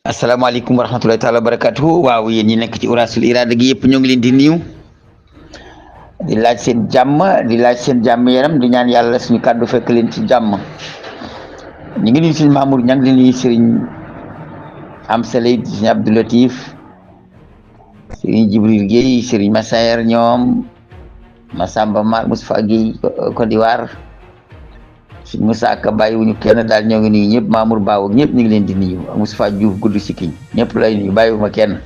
asalaamaaleykum wa rahmatulahi taala wa barakatuhu waaw yéen ñi nekk ci Uras-ul Irada gi yëpp ñoo ngi leen di nuyu di laaj seen jàmm di laaj seen jàmm yaram di ñaan yàlla suñu kàddu fekk leen ci jàmm ñu ngi nuyu suñu Mamour ña ngi leen nuyu Serigne Amsaley Serigne Abdou Latif Serigne Jibril Guèye Serigne Massaer ñoom Massamba Mar Moustapha Guèye Côte d'Ivoire suñ Moussa Ka bàyyiwuñu kenn daal ñoo ngi nuyu ñëpp Mamour Baw ñëpp ñu ngi leen di nuyu Moustapha Diouf gudd sikkiñ ñëpp lay nuyu bàyyiwuma kenn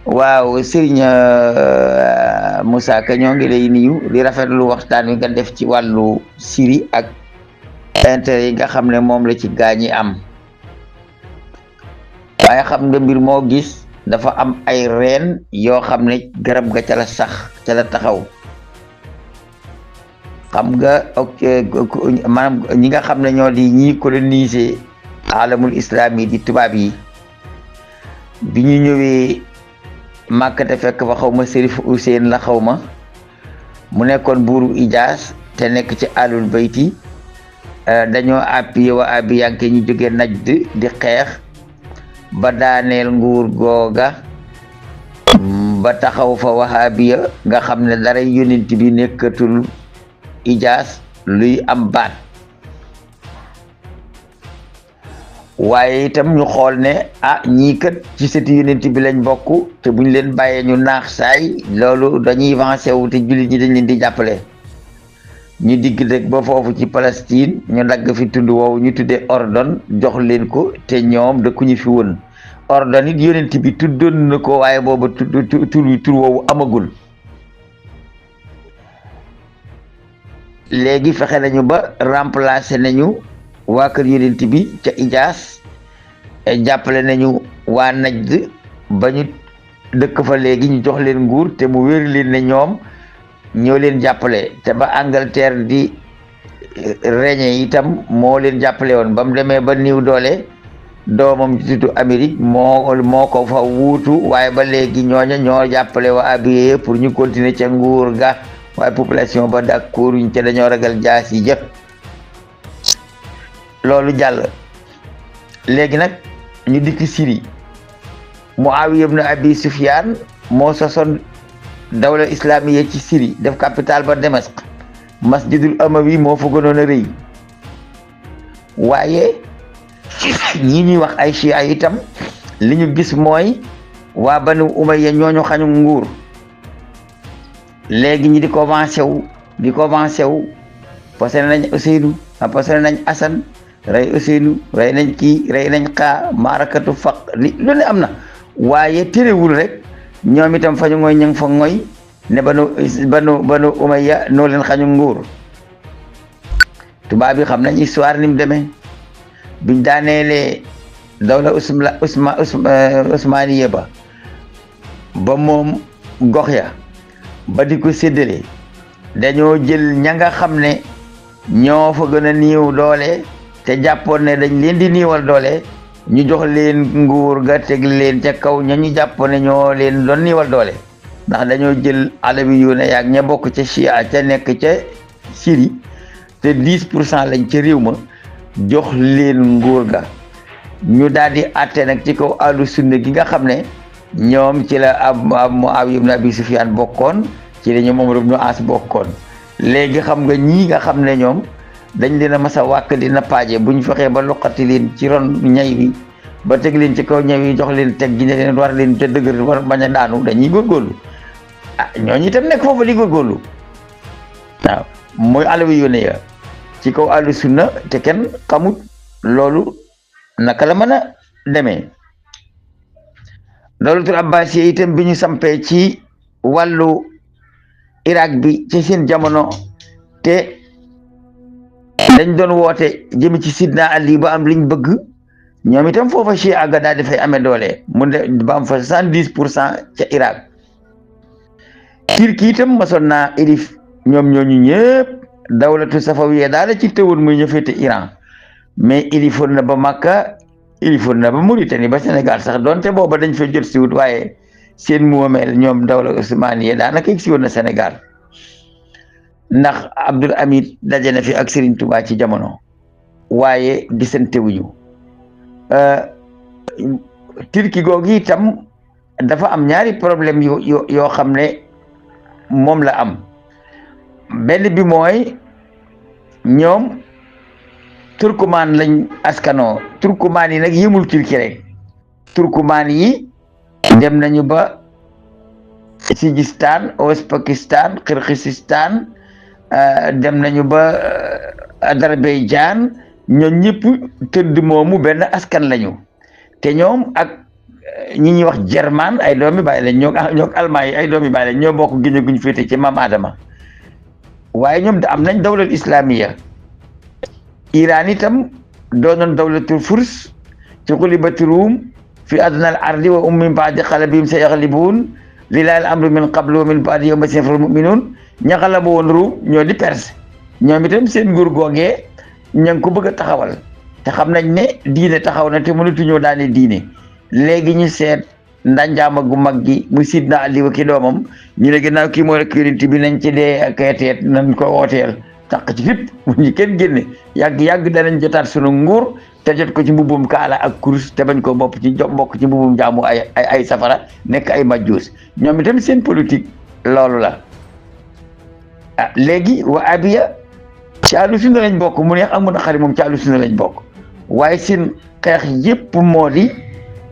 waaw Serigne Moussa Ka ñoo ngi lay nuyu di rafetlu waxtaan wi nga def ci wàllu Syrie ak intérêt yi nga xam ne moom la ci gaañi am waaye xam nga mbir moo gis dafa am ay reen yoo xam ne garab ga ca la sax ca la taxaw xam nga maanaam ñi nga xam ne ñoo di ñi coloniser alamul islam yi di tubaab yi bi ñu ñëwee Màkka te fekk fa xaw ma Sérif Hussein la xaw ma mu nekkoon buuru Ijaas te nekk ci alul bayti dañoo appuyé wa abiyanke ñu jóge Najd di xeex ba daaneel nguur googa ba taxaw fa wahabiya nga xam ne dara yonent bi nekkatul Ijaas luy am baat waaye itam ñu xool ne ñii kat ci sëti yonent bi lañ bokk te buñ leen bàyyee ñu naax saay loolu dañuy avancé wu te jullit ñi dañ leen di jàppale ñu digg rek ba foofu ci Palestine ñu dagg fi tund woowu ñu tuddee ordon jox leen ko te ñoom dëkkuñu fi woon ordon it yonent bi tuddoon na ko waaye booba tur woowu amagul léegi fexe nañu ba remplacer nañu waa kër yonent bi ca Ijaas jàppale nañu waa Najd ba ñu dëkk fa léegi ñu jox leen nguur te mu wér leen ne ñoom ñoo leen jàppale te ba Angleterre di régner itam moo leen jàppale woon ba mu demee ba niw doole doomam ci tudd Amérique moo ko fa wuutu waaye ba léegi ñooña ñoo jàppale waa abiye pour ñu continuer ca nguur ga waaye population ba d'accord ñu ca dañoo ragal jaas yi jëf loolu jàll léegi nag ñu dikk Syrie Muawiya ibn Abi Sufyan moo sosoon dawla islamiya ci Syrie def capital ba Damas masjidul Amawi moo fa gënoon a rëy waaye ñi ñuy wax ay chia itam li ñu gis mooy waa Banu Umayya ñooñu xañu nguur léegi ñi di ko avancé wu posé nañ Ousseynou posé nañ Assane rey Ousseynou rey nañ kii rey nañ xaa maarakatu faq lu ne am na waaye terewul rek ñoom itam fa ñu ngoy ña ngi fa ngoy ne banu Umayya noo leen xañu nguur tubaab yi xam nañ histoire ni mu demee biñ daaneelee dawla Usmaniya ba moom gox ya ba di ko séddale dañoo jël ña nga xam ne ñoo fa gën a niiw doole te jàppoon ne dañ leen di niiwal doole ñu jox leen nguur ga teg leen ca kaw ña ñu jàppoon ne ñoo leen doon niiwal doole ndax dañoo jël alawi yu ne yaag ña bokk ca Chia ca nekk ca Syrie te 10% lañ ca réew ma jox leen nguur ga ñu daal di àtte nag ci kaw ahlu sunna gi nga xam ne ñoom ci la ab Muawiya ibn Abi Sufyan bokkoon ci la ñoom Amr ibn As bokkoon léegi xam nga ñii nga xam ne ñoom dañ leen a mas a wàkk di nappaaje bu ñu fexee ba loqati leen ci ron ñay wi ba teg leen ci kaw ñay wi jox leen teg gi ne leen war leen te dëgër war bañ a daanu dañuy góorgóorlu ñooñu itam nekk foofu di góorgóorlu waaw mooy alawi yónne ya ci kaw ahlu sunna te kenn xamut loolu naka la mën a demee dawlatul abbasiya itam bi ñu sampee ci wàllu Irak bi ci seen jamono te dañ doon woote jëmi ci Sidna Ali ba am liñ bëgg ñoom itam foofa Chia ga daal dafay amee doole mu ne ba am fa 70% ca Irak Turquie itam masoon naa ilif ñoom ñooñu ñëpp dawlatu safawiya daal ci teewoon muy ñu féete Iran mais ilifoon na ba Makka ilifoon na ba Mauritanie ba Sénégal sax donte booba dañ fa jot si wut waaye seen moomeel ñoom dawla Usmaniya daanaka yegg si woon na Sénégal ndax Abdul Hamid daje na fi ak Serigne Touba ci jamono waaye gisante wuñu Turquie googu itam dafa am ñaari problème yoo xam ne moom la am. benn bi mooy ñoom turkumaan lañ askanoo. turkumaan yi nag yëmul Turquie rek, turkumaan yi dem nañu ba Sijistaan, Ouzbékistan, Kirghizistan, dem nañu ba Azerbaïdjan. ñoom ñëpp tëdd moomu benn askan lañu, te ñoom ak ñi ñuy wax german ay doomi baay lañ, ñoo almaa yi ay doomi baay lañ, ñoo bokk giño guñ féete ci maam Adama. waaye ñoom am nañ dawlat islamiya. Iran itam doonoon dawlatul furs ci xulibati ruum fi adnal ardi wa min baadi xalabihim sayaxlibuun lillahi al amru min qablu wa min baadi yawma sayafrahul mu'minuun. ña xalabu woon ruum ñoo di perse, ñoom itam seen nguur googee ña ngi ko bëgg a taxawal, te xam nañ ne diine taxaw na te mënatuñoo daane diine. léegi ñu seet ndanjaama gu mag gi muy Sidna Ali wa ki doomam, ñu ne ginnaaw kii moo rek yonent bi nañ ci dee ak teet nañ ko wooteel taq ci fépp bu ñu kenn génne. yàgg danañ jotaat sunu nguur te jot ko ci mbubum kaala ak kurus, te bañ ko bokk ci mbubum jaamu ay safara nekk ay majjuus. ñoom itam seen politique loolu la. léegi wa abiya ci ahlu sunna lañ bokk, mu neex ak mu naqari moom ci ahlu sunna lañ bokk, waaye seen xeex yépp moo di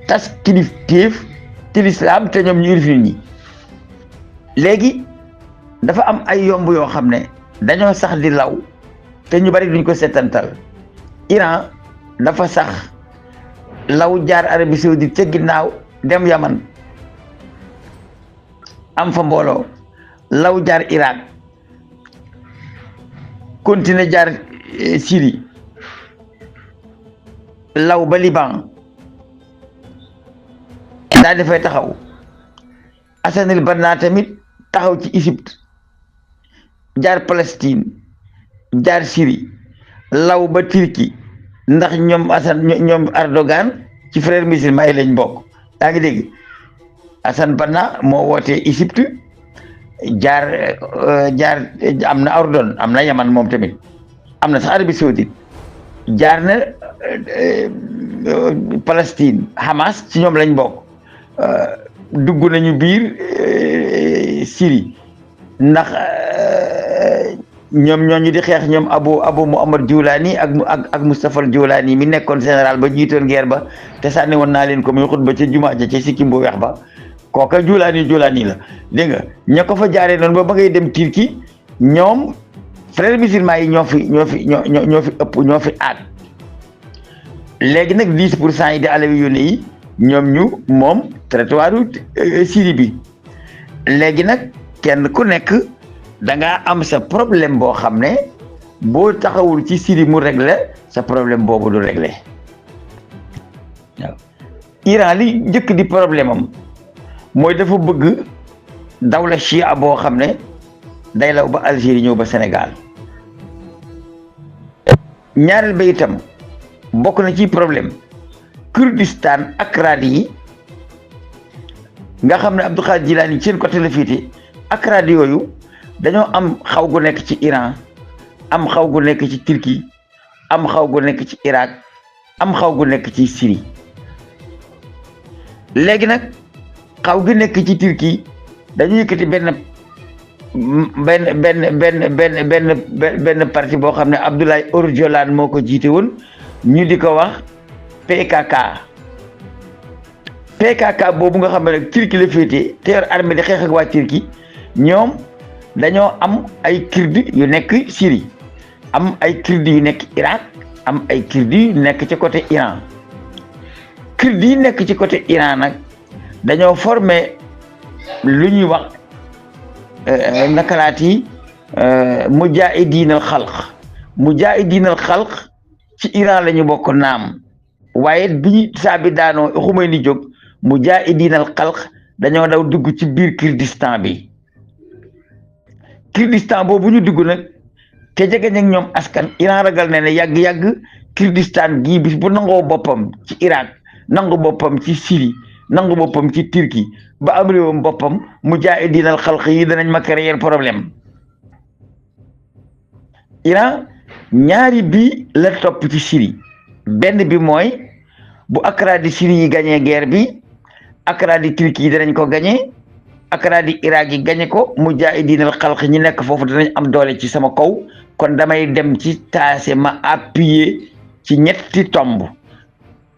tas kilifteef ci lislaam te ñoom ñu ilif nit ñi. léegi dafa am ay yomb yoo xam ne dañoo sax di law te ñu bari duñ ko setantal. Iran dafa sax law jaar Arabie Saoudite ca ginnaaw dem Yaman am fa mbooloo, law jaar Irak continuer jaar Syrie, law ba Liban daa dafay taxaw. Hassan al-Banna tamit taxaw ci Égypte, jaar Palestine, jaar Syrie, law ba Turquie, ndax ñoom ñoom Erdogan ci frère musulman yi lañ bokk. yaa ngi dégg, Hassan Banna moo wootee Égypte, jaar am na Ordon, am na Yaman, moom tamit am na sax Arabie Saoudite, jaar na Palestine, Hamas ci ñoom lañ bokk. dugg nañu biir Syrie ndax ñoom ñooñu di xeex ñoom Abu Muhammad Julaani ak Mustafa al Julaani mi nekkoon général ba jiitoon guerre ba te sànni woon naa leen ko muy xutba ca jumaa ja ca sikkim bu weex ba. kooka Julaani la dégg nga ña ko fa jaaree noonu ba ngay dem Turquie, ñoom frères musulmans yi ñoo fi ëpp, ñoo fi aat. léegi nag 10% yi di alawiyuun yi ñoom ñu moom territoire Syrie bi. léegi nag kenn ku nekk da ngaa am sa problème boo xam ne boo taxawul ci Syrie mu réglé sa problème boobu du réglé. waaw Iran li njëkk di problème am mooy dafa bëgg dawla chia boo xam ne day law ba Algérie ñëw ba Sénégal. ñaareel ba itam bokk na ci problème Kurdistan ak Akrad yi nga xam ne Abdul Qadir Jilaani seen côté la féete. Akrad yooyu dañoo am xaw gu nekk ci Iran, am xaw gu nekk ci Turquie, am xaw gu nekk ci Irak, am xaw gu nekk ci Syrie. léegi nag xaw gi nekk ci Turquie dañu yëkkati benn parti boo xam ne Abdoulaye Öcalan moo ko jiite woon, ñu di ko wax PKK boobu nga xam ne nag Turquie la féete te yor armée di xeex ak waa Turquie. ñoom dañoo am ay kurdi yu nekk Syrie, am ay kurdi yu nekk Irak, am ay kurdi yu nekk ci côté Iran. kurdi yi nekk ci côté Iran nag dañoo formé lu ñuy wax nakalaati mujaahidiinal xalq ci Iran la ñu bokk naam, waaye bi ñu saa bi daanoo Khomeini jóg mujaahidiinal xalq dañoo daw dugg ci biir Kurdistan bi. Kurdistan boobu ñu dugg nag te jege nag ñoom askan, Iran ragal na ne yàgg-yàgg Kurdistan gii bis bu nangoo boppam ci Irak, nangu boppam ci Syrie, nangu boppam ci Turquie ba am réewam boppam, mujaahidiinal xalq yi danañ ma créer problème. Iran ñaari bi la topp ci Syrie, benn bi mooy bu akradi Syrie yi gagné guerre bi akradi Turquie yi danañ ko gagné akradi Irak yi gagné ko mujahidinal xalq ñi nekk foofu danañ am doole ci sama kaw kon damay dem ci taase ma appuyer ci ñetti tomb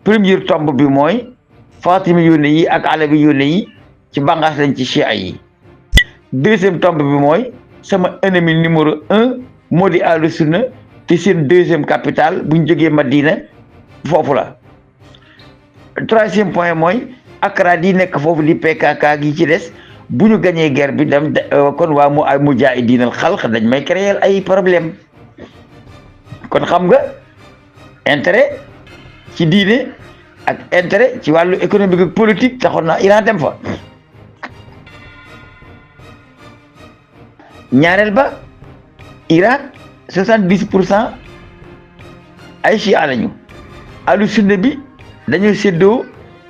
première tomb bi mooy Fatimi yónne yi ak Alawi yónne yi ci bàngaas lañ ci Chia yi deuxième tomb bi mooy sama ennemi numéro 1 moo di ahlu sunna te seen deuxième capitale buñ jógee Madina foofu la troisième point mooy akrad yi nekk foofu di PKK gi ci des bu ñu gañee guerre bi dem kon waa mu ay mujaahidiinal xalq dañ may créer ay problème kon xam nga intérêt ci diine ak intérêt ci wàllu économique ak politique taxoon na Iran dem fa ñaareel ba Irak 70% ay Chia lañu ahlu sunna bi dañoo séddoo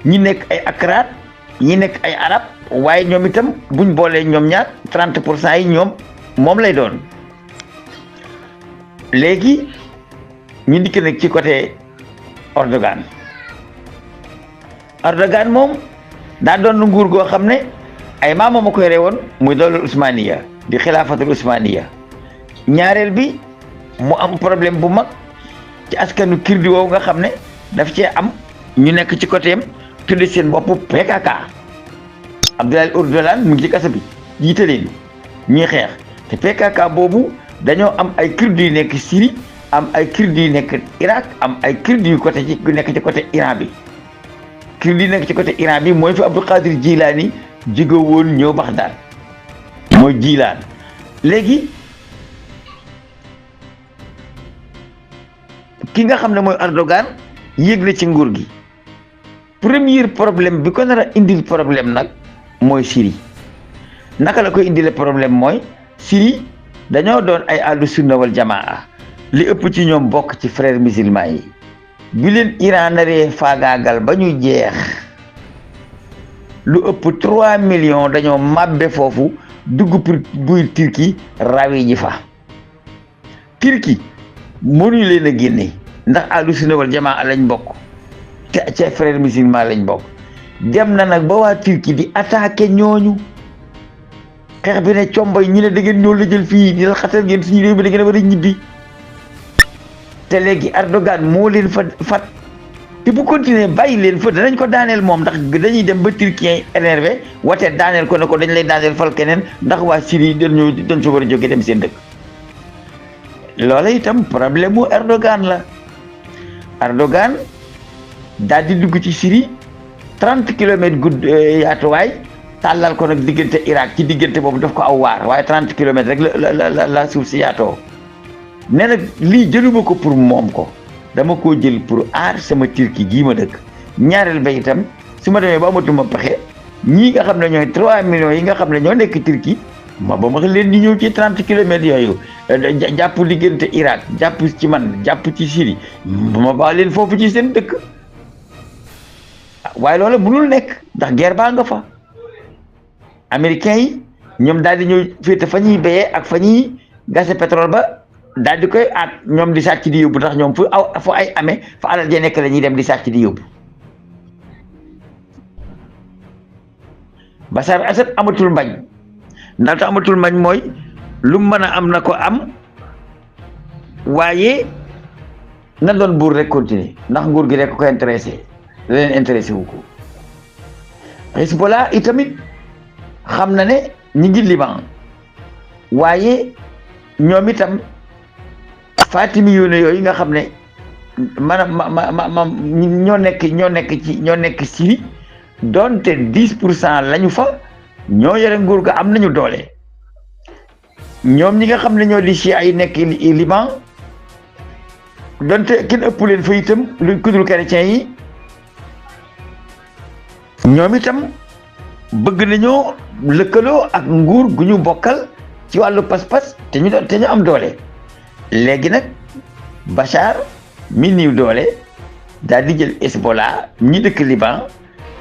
ñi nekk ay akrad ñi nekk ay arab waaye ñoom itam buñ boolee ñoom ñaar 30% yi ñoom moom lay doon léegi ñu dikk nag ci côté Erdogan moom daa doon nguur goo xam ne ay maamam a ko yore woon muy dawlal Usmaniya di xilaafatul Usmaniya ñaareel bi mu am problème bu mag ci askanu kirdi woowu nga xam ne daf cee am ñu nekk ci côté am tudde seen bopp PKK Abdoulaye Öcalan mu ngi ci kaso bi jiite leen ñuy xeex te PKK boobu dañoo am ay kurdes yu nekk Syrie am ay kurdes yu nekk Irak am ay kurdes yu nekk ci côté Iran bi kurdes yi nekk ci côté Iran bi mooy fi Abdul Qadir Jilaani jóge woon ñëw Bagdad mooy Jilaan léegi ki nga xam ne mooy Erdogan yéeg na ci nguur gi premier problème bi ko nar a indil problème nag mooy Syrie naka la koy indile problème mooy Syrie dañoo doon ay ahlu sunna wal jamaa li ëpp ci ñoom bokk ci frères musulmans yi bi leen Iran naree faagaagal ba ñu jeex lu ëpp 3 millions dañoo màbbe foofu dugg pour buy Turquie rawi ji fa Turquie mënuñu leen a génne ndax ahlu sunna wal jamaa lañ bokk te ca frères musulmans lañ bokk dem na nag ba waa Turquie di attaqué ñooñu xeex bi ne combay ñu ne da ngeen ñoo la jël fii di la xatal ngeen suñu réew mi da ngeen war a ñibbi te léegi Erdogan moo leen fa fat te bu continuer bàyyi leen fa danañ ko daaneel moom ndax dañuy dem ba Turquie énervé wate daaneel ko ne ko dañ lay daaneel fal keneen ndax waa Syrie dañ fa war a jóge dem seen dëkk loola itam problème mu Erdogan la Erdogan daal di dugg ci Syrie 30 kilomètres gudd yaatuwaay tàllal ko nag diggante Irak ci diggante boobu daf ko aw waar waaye 30 kilomètres rek la suuf si yaatoo ne nag lii jëluma ko pour moom ko dama koo jël pour aar sama Turquie gii ma dëkk ñaareel ba itam su ma demee ba amatuma pexe ñii nga xam ne ñooy 3 millions yi nga xam ne ñoo nekk Turquie ma ba ma leen di ñëw ci 30 kilomètres yooyu jàpp diggante Irak jàpp ci man jàpp ci Syrie ma baa leen foofu ci seen dëkk waaye loolu mënul nekk ndax guerre baa nga fa américains yi ñoom daal di ñëw féete fa ñuy béyee ak fa ñuy gase pétrole ba daal di koy aat ñoom di sàcc di yóbbu ndax ñoom fu ay amee fa alal ja nekk la ñuy dem di sàcc di yóbbu Bachar Assad amatul mbañ ndax te amatul mbañ mooy lu mën a am na ko am waaye na doon buur rek continuer ndax nguur gi rek ko intéressé leen intéressé wu ko Hezbollah itamit xam na ne ñi ngi Liban waaye ñoom itam Fatimi yooyu nga xam ne ñoo nekk Syrie donte 10% lañu fa ñoo yore nguur ga am nañu doole ñoom ñi nga xam ne ñoo di Chia ay nekk Liban donte kenn ëpp leen fa itam lu kudul chrétien yi ñoom itam bëgg nañoo lëkkaloo ak nguur gu ñu bokkal ci wàllu pas-pas te ñu am doole léegi nag Bachar mi niw doole daal di jël Hezbollah ñi dëkk Liban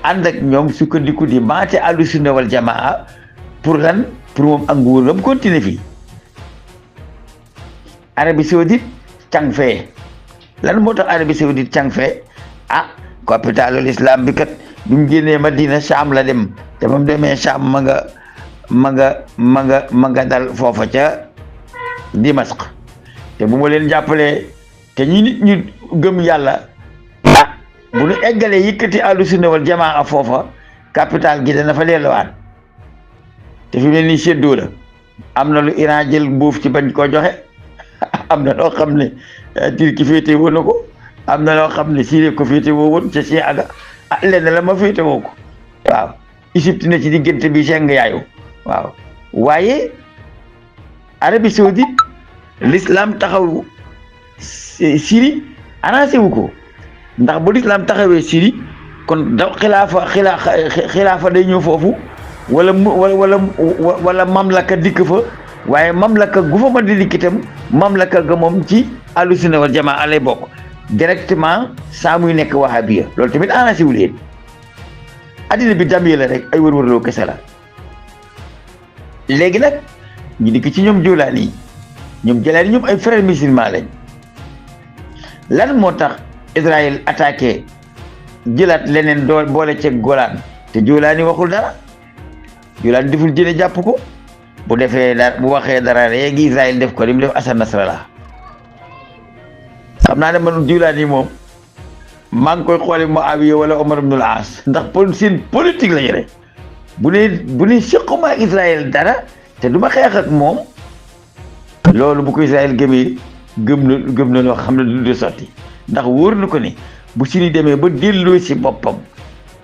ànd ak ñoom sukkandiku di maate ahlu sunna wal jamaa pour lan pour moom ak nguuram continuer fii Arabie Saoudite càng fee lan moo tax Arabie Saoudite càng fee capitalul islam bi kat bi mu génnee Madina Sham la dem te ba mu demee Sham ma nga dal foofa ca Dimask te bu ma leen jàppalee te ñi nit ñu gëm yàlla bu ñu eggalee yëkkati ahlu sunna wal jamaa foofa capital gi dana fa delluwaat te fi mu ne nii séddoo la am na lu Iran jël buuf ci bañ koo joxe am na loo xam ne Turquie féete woo na ko am na loo xam ne Syrie ko féete woo woon ca si aga lenn la ma féete woo ko waaw Égypte na ci diggante bi seng yaayu waaw waaye Arabie Saoudite l'islam taxaw Syrie arrangé wu ko ndax bu l'islam taxawee Syrie kon da xilaafa day ñëw foofu wala mamlaka dikk fa waaye mamlaka gu fa mën di dikk itam mamlaka ga moom ci ahlu sunna wal jamaa lay bokk directement saa muy nekk wahabiya loolu tamit arrangé wu leen addina bi damyee la rek ay wër-wërloo kese la léegi nag ñu dikk ci ñoom Joolaani ñoom ay frères musulmans lañ lan moo tax Israël attaqué jëlaat leneen dool boole ceeg Golan te Joolaani waxul dara Joolaani deful jëne jàpp ko bu defee dara bu waxee dara léegi Israël def ko li mu def Hassan Nasrallah xam naa ne man Joolaani moom maa ngi koy xoole Muawiya wala Omar ibn al-As ndax seen politique la yore bu ne siquma ak Israël dara te du ma xeex ak moom loolu bu ko Israël gëmee gëm na loo xam ne du sotti ndax wóor na ko ne bu Syrie demee ba delloo si boppam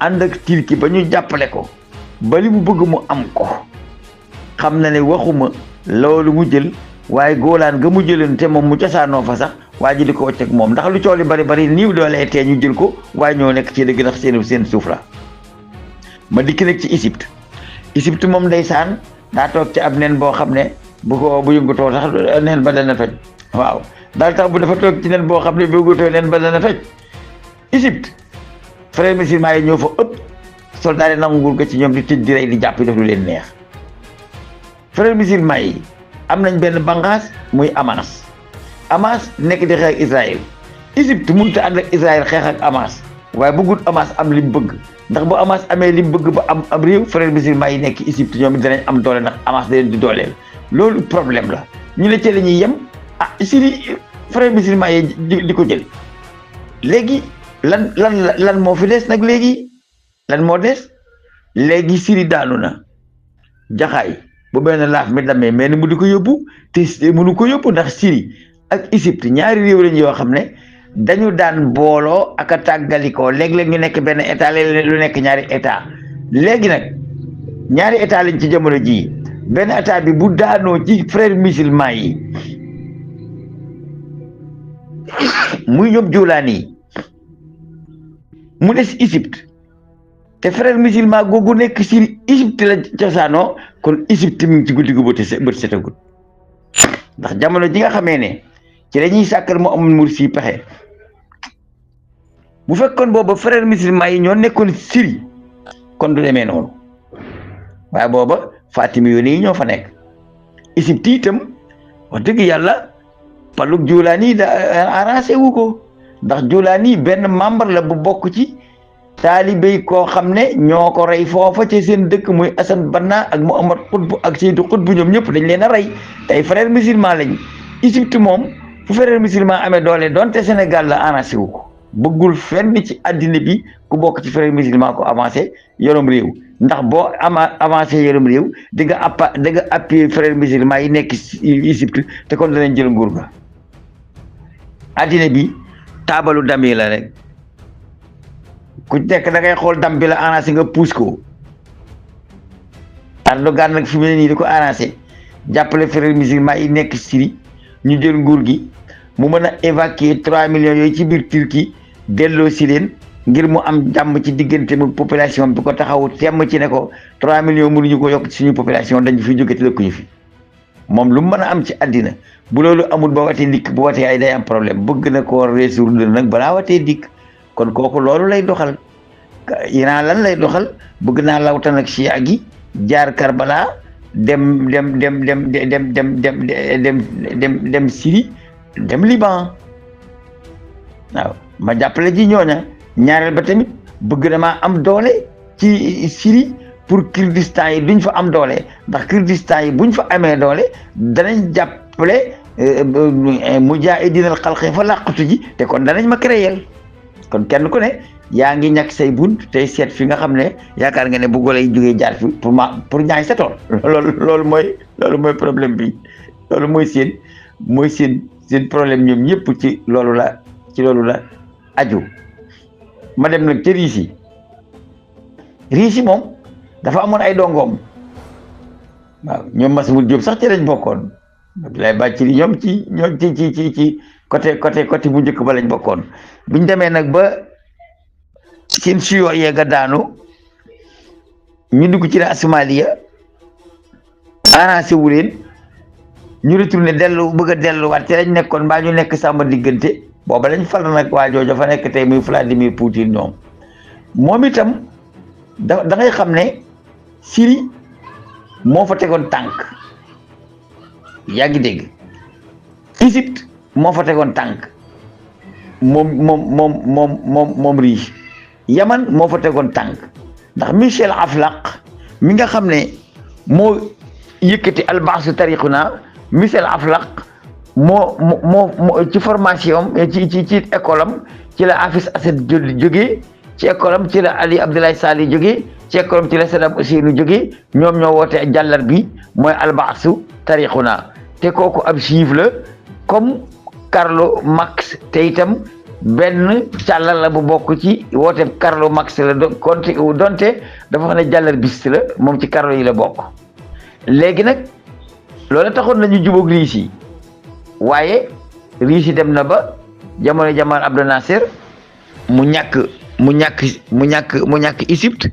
ànd ak Turquie ba ñu jàppale ko ba li mu bëgg mu am ko xam na ne waxuma loolu mu jël waaye Golan ga mu jëloon te moom mu cosaanoo fa sax waa ji di ko wacc ak moom ndax lu coow li bari niiw doolee tee ñu jël ko waaye ñoo nekk ci dëgg ndax seen suuf la ma dikk nag ci Égypte moom ndeysaan daa toog ci ab nen boo xam ne bu yëngatoo sax nen ba dana toj waaw daal tax bu dafa toog ci nen boo xam ne bu yëngatoo nen ba dana toj Égypte frères musulmans yi ñoo fa ëpp soldat yi nangu nguur ga ci ñoom di tëj di rey di jàpp def lu leen neex frères musulmans yi am nañ benn banqaas muy Hamas nekk di xeex ak Israël Égypte mënut a ànd ak Israël xeex ak Hamas waaye bëggul Hamas am li mu bëgg ndax bu Hamas amee li mu bëgg ba am ab réew frères musulmans yi nekk Égypte ñoom it danañ am doole ndax Hamas da leen di dooleel loolu problème la ñu ne ci la ñuy yem Syrie frères musulmans yi di ko jël léegi lan moo fi des nag léegi lan moo des léegi Syrie daanu na jaxaay bu benn laaf mi damee mais ni mu di ko yóbbu te mënu ko yóbbu ndax Syrie ak Égypte ñaari réew lañ yoo xam ne dañu daan booloo ak a tàggalikoo léeg-léeg ñu nekk benn état léeg lu nekk ñaari état léegi nag ñaari état lañ ci jamono jii benn état bi bu daanoo ci frères musulmans yi muy ñoom Joolaani yi mu des Égypte te frères musulmans googu nekk ci Égypte la cosaanoo kon Égypte mi ngi ci guddi gu bët setagut ndax jamono ji nga xamee ne ci dañuy sàkkal mu amul Mursi pexe bu fekkoon booba frères musulmans yi ñoo nekkoon Syrie kon du demee noonu waaye booba Fatimi yoon yi ñoo fa nekk Égypte itam wax dëgg yàlla palug Joolaani da arrangé wu ko ndax Joolaani benn membre la bu bokk ci taalibey koo xam ne ñoo ko rey foofa ci seen dëkk muy Hassan Banna ak Muhammad Qutb ak Seydou Qutb ñoom ñëpp dañ leen a rey tey frères musulmans lañ Égypte moom fu frères musulmans amee doole donte Sénégal la arrangé wu ko bëggul fenn ci àddina bi ku bokk ci frères musulmans ko avancé yorum réew ndax boo avancé yorum réew di nga appuyer frères musulmans yi nekk Égypte te kon danañ jël nguur ga àddina bi taabalu dami la rek ku nekk da ngay xool dam bi la arrangé nga pousse ko Erdogan nag fi mu ne nii di ko arrangé jàppale frères musulmans yi nekk Syrie ñu jël nguur gi mu mën a évacuer 3 millions yooyu ci biir Turquie delloo si leen ngir mu am jàmm ci diggante mu population bi ko taxawu temm ci ne ko 3 millions mënuñu ko yokk ci suñu population dañu fi jóge te dëkkuñu fi moom lu mu mën a am ci àddina bu loolu amul ba watee dikk bu watee ay day am problème bëgg na koo résoudre nag balaa watee dikk kon kooku loolu lay doxal Iran lan lay doxal bëgg naa lawtan ak Chia gi jaar Karbala dem Syrie dem Liban waaw ma jàppale ji ñooña ñaareel ba tamit bëgg damaa am doole ci Syrie pour Kurdistan yi duñ fa am doole ndax Kurdistan yi buñ fa amee doole danañ jàppale mujaahidiinal xalq fa làqatu ji te kon danañ ma créer kon kenn ku ne yaa ngi ñàkk say bunt tey seet fi nga xam ne yaakaar nga ne bu golo yi jógee jaar fi pour ñaay sa tool loolu mooy problème bi loolu mooy seen problème ñoom ñëpp ci loolu la aju. ma dem nag ca riis yi moom dafa amoon ay dongoom waaw ñoom Masmoud Diop sax ci lañ bokkoon Abdoulaye Bathily ñoom ci côté bu njëkk ba lañ bokkoon biñ demee nag ba seen suyoo yeega daanu ñu dugg ci la Somalia arrangé wu leen ñu retourné bëgg a delluwaat ci lañ nekkoon mbaa ñu nekk sàmm diggante booba lañ fal nag waa jooju fa nekk tey muy Vladimir Poutine ñoom moom itam da ngay xam ne Syrie moo fa tegoon tànk yaa ngi dégg Égypte moo fa tegoon tànk moom riche Yaman moo fa tegoon tànk ndax Michel Aflaq mi nga xam ne moo yëkkati albaasu tariquna Michel Aflaq moo ci formation ci école am ci la Hafiz Assad jógee ci école am ci la Ali Abdoulaye Salih jógee ci école am ci la Saddam Hussein jógee ñoom ñoo woote jàllar bi mooy albaasu tariquna te kooku ab juif la comme Karl Marx te itam benn càllal la bu bokk ci woote Karl Marx la donte dafa xam ne jàllar bis la moom ci Karl yi la bokk léegi nag loolu taxoon nañu jubóog riis yi waaye riis yi dem na ba jamono Jamal Abdel Nasser mu ñàkk Égypte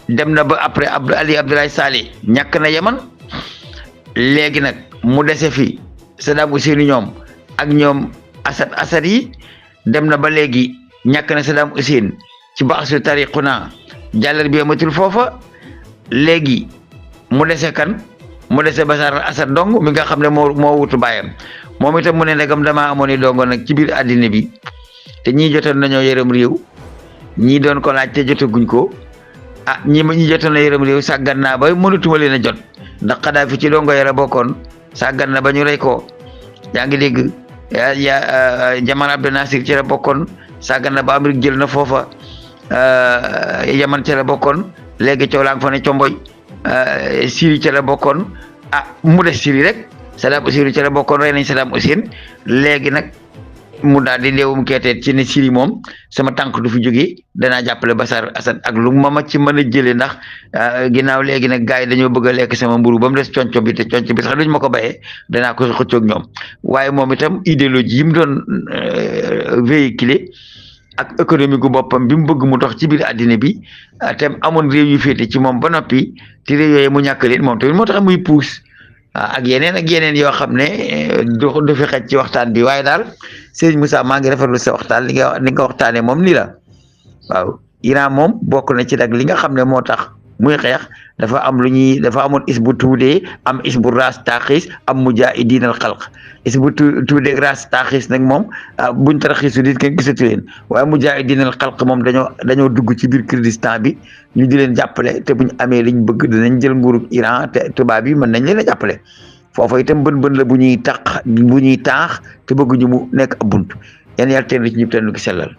dem na ba après Ali Abdoulaye Salih ñàkk na Yaman léegi nag mu dese fi Saddam Hussein ñoom ak ñoom Assad yi dem na ba léegi ñàkk na Saddam Hussein ci baasu tariquna jàllar bi amatul foofa léegi mu dese kan mu dese Bachar al-Assad dong mi nga xam ne moo wutu baayam moom itam mu ne ndegam damaa amoon i dongo nag ci biir àddina bi te ñii jotoon nañoo yërëm réew ñii doon ko laaj te jotaguñ ko ñi jotoon na yërëm réew sàggan naa ba mënatuma leen a jot ndax Kadhafi ci dongo yara bokkoon sàggan na ba ñu rey ko yaa ngi dégg Jamal Abdel Nasser ci la bokkoon sàggan na ba Amérique jël na foofa Yaman ci la bokkoon léegi coow laa nga fa ne comboy Syrie ci la bokkoon mu des Syrie rek Saddam Hussein ci la bokkoon rey nañ Saddam Hussein léegi nag mu daal di léewum keeteet ci ne Syrie moom sama tànk du fi jógee danaa jàppale Bachar Assad ak lu ma ci mën a jëlee ndax ginnaaw léegi nag gars yi dañoo bëgg a lekk sama mburu ba mu des conco bi te conco bi sax duñ ma ko bayee danaa ko xëccoog ñoom waaye moom itam idéologie yi mu doon véhiculer ak économie gu boppam bi mu bëgg mu dox ci biir àddina bi te amoon réew yu féete ci moom ba noppi te réew yooyu mu ñàkk leen moom tamit moo tax muy puus ak yeneen yoo xam ne du fi xej ci waxtaan bi waaye daal Serigne Moussa maa ngi rafetlu sa waxtaan li nga waxtaanee moom nii la waaw Iran moom bokk na ci nag li nga xam ne moo tax muy xeex dafa amoon isbu tuudee am isbu ras taxis am mujaahidiinal xalq isbu tuudee ras taxis nag moom buñ taraxiisu dit kenn gisatu leen waaye mujaahidiinal xalq moom dañoo dugg ci biir Kurdistan bi ñu di leen jàppale te buñ amee liñ bëgg dinañ jël nguurug Iran te tubaab yi mën nañ leen a jàppale foofa itam bën la bu ñuy taax te bëgguñu mu nekk ab bunt yan yàlla teen ci ñëpp teen lu ki sellal